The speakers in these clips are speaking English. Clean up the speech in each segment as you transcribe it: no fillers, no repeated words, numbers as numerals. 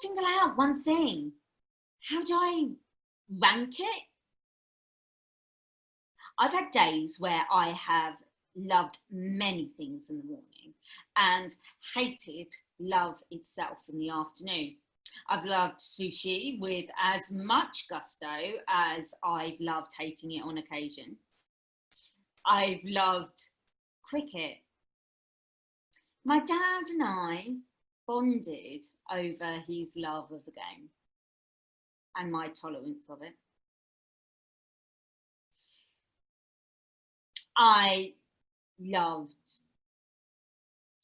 single out one thing, how do I rank it? I've had days where I have loved many things in the morning and hated love itself in the afternoon. I've loved sushi with as much gusto as I've loved hating it on occasion. I've loved cricket. My dad and I bonded over his love of the game and my tolerance of it. I loved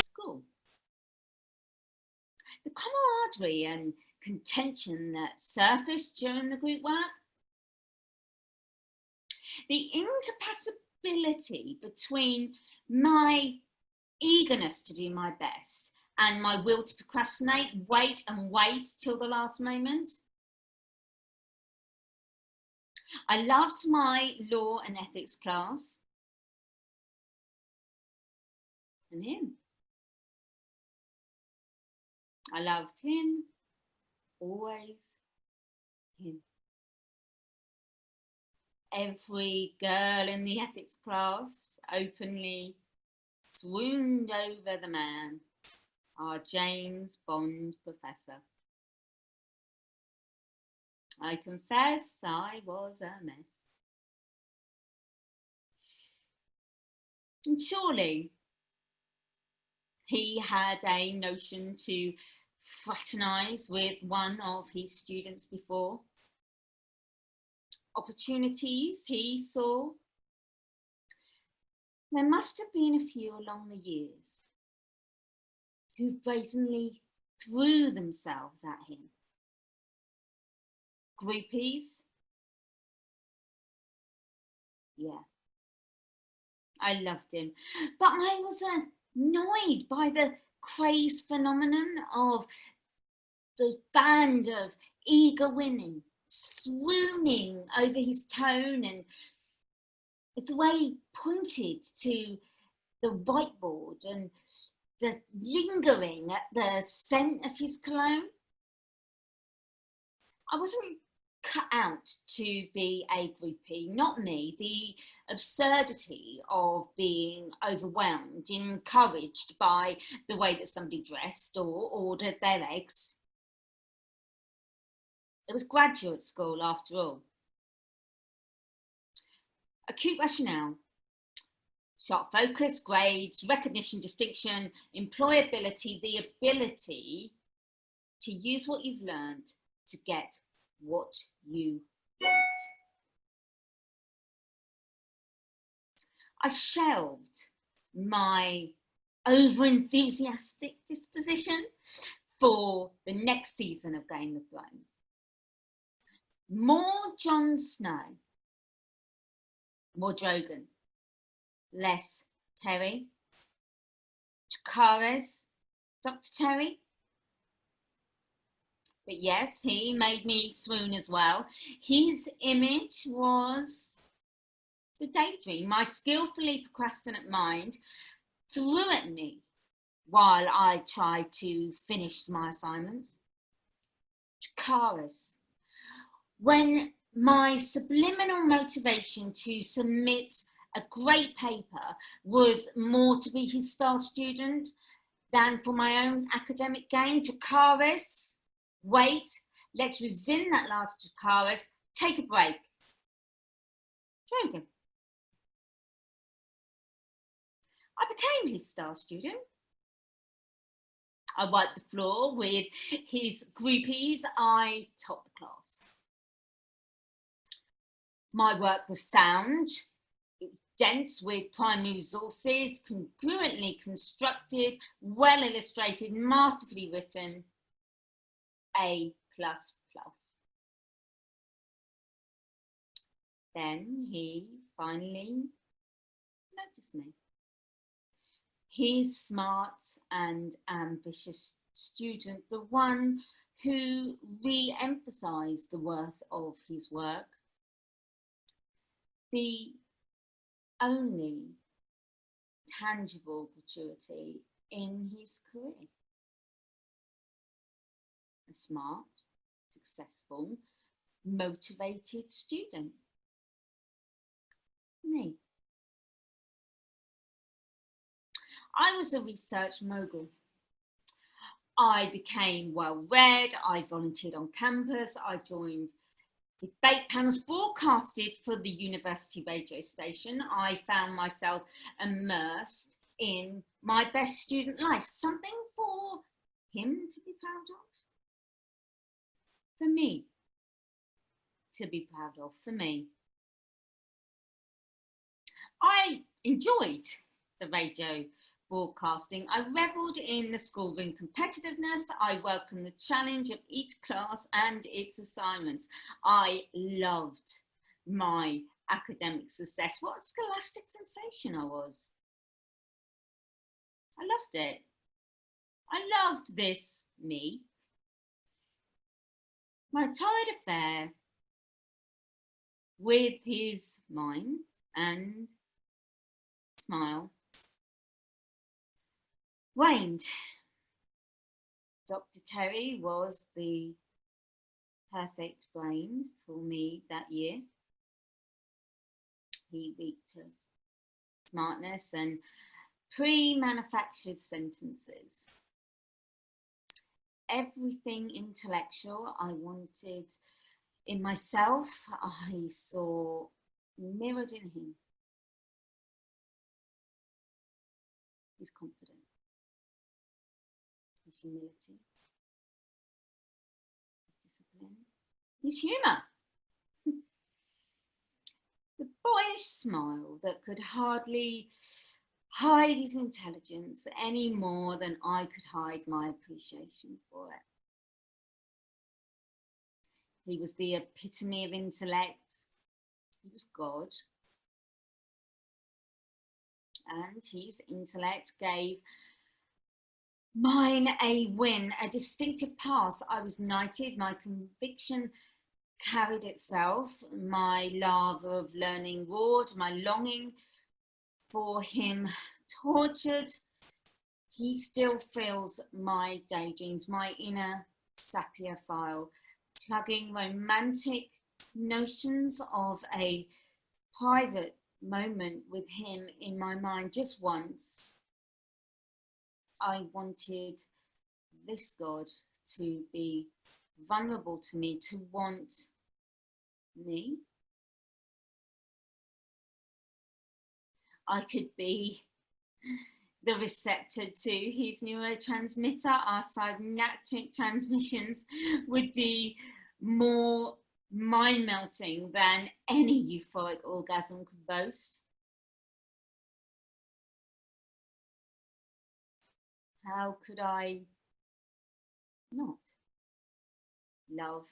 school. The camaraderie and contention that surfaced during the group work, the incompatibility between my eagerness to do my best and my will to procrastinate, wait till the last moment. I loved my law and ethics class. And him. I loved him, always him. Every girl in the ethics class openly swooned over the man, our James Bond professor. I confess I was a mess. And surely he had a notion to fraternise with one of his students before. Opportunities he saw. There must have been a few along the years who brazenly threw themselves at him. Groupies? Yeah, I loved him, but I was annoyed by the craze phenomenon of the band of eager women swooning over his tone, and it's the way he pointed to the whiteboard and the lingering at the scent of his cologne. I wasn't cut out to be a groupie, not me. The absurdity of being overwhelmed, encouraged by the way that somebody dressed or ordered their eggs. It was graduate school after all. Acute rationale, sharp focus, grades, recognition, distinction, employability, the ability to use what you've learned to get what you want. I shelved my over-enthusiastic disposition for the next season of Game of Thrones. More Jon Snow, more Drogon, less Terry, Dracarys, Dr. Terry. But yes, he made me swoon as well. His image was the daydream. My skillfully procrastinate mind threw at me while I tried to finish my assignments. Dracarys. When my subliminal motivation to submit a great paper was more to be his star student than for my own academic gain, Dracarys. Wait, let's rescind that last Dracarys, take a break. Drogon. I became his star student. I wiped the floor with his groupies, I topped the class. My work was sound, it was dense with primary resources, congruently constructed, well illustrated, masterfully written. A++. Then he finally noticed me. His smart and ambitious student, the one who re-emphasized the worth of his work, the only tangible gratuity in his career. smart, successful, motivated student. Me. I was a research mogul. I became well read, I volunteered on campus, I joined debate panels broadcasted for the university radio station. I found myself immersed in my best student life, something for him to be proud of, for me to be proud of, for me. I enjoyed the radio broadcasting. I revelled in the schoolroom competitiveness. I welcomed the challenge of each class and its assignments. I loved my academic success. What a scholastic sensation I was. I loved it. I loved this me. My torrid affair with his mime and smile waned. Dr. Terry was the perfect brain for me that year. He reeked of smartness and pre-manufactured sentences. Everything intellectual I wanted in myself, I saw mirrored in him. His confidence, his humility, his discipline, his humour. The boyish smile that could hardly hide his intelligence any more than I could hide my appreciation for it. He was the epitome of intellect. He was God. And his intellect gave mine a win, a distinctive pass. I was knighted, my conviction carried itself, my love of learning roared, my longing for him tortured. He still fills my daydreams, my inner Sapiophile, plugging romantic notions of a private moment with him in my mind just once. I wanted this God to be vulnerable to me, to want me. I could be the receptor to his neurotransmitter. Our synaptic transmissions would be more mind-melting than any euphoric orgasm could boast. How could I not love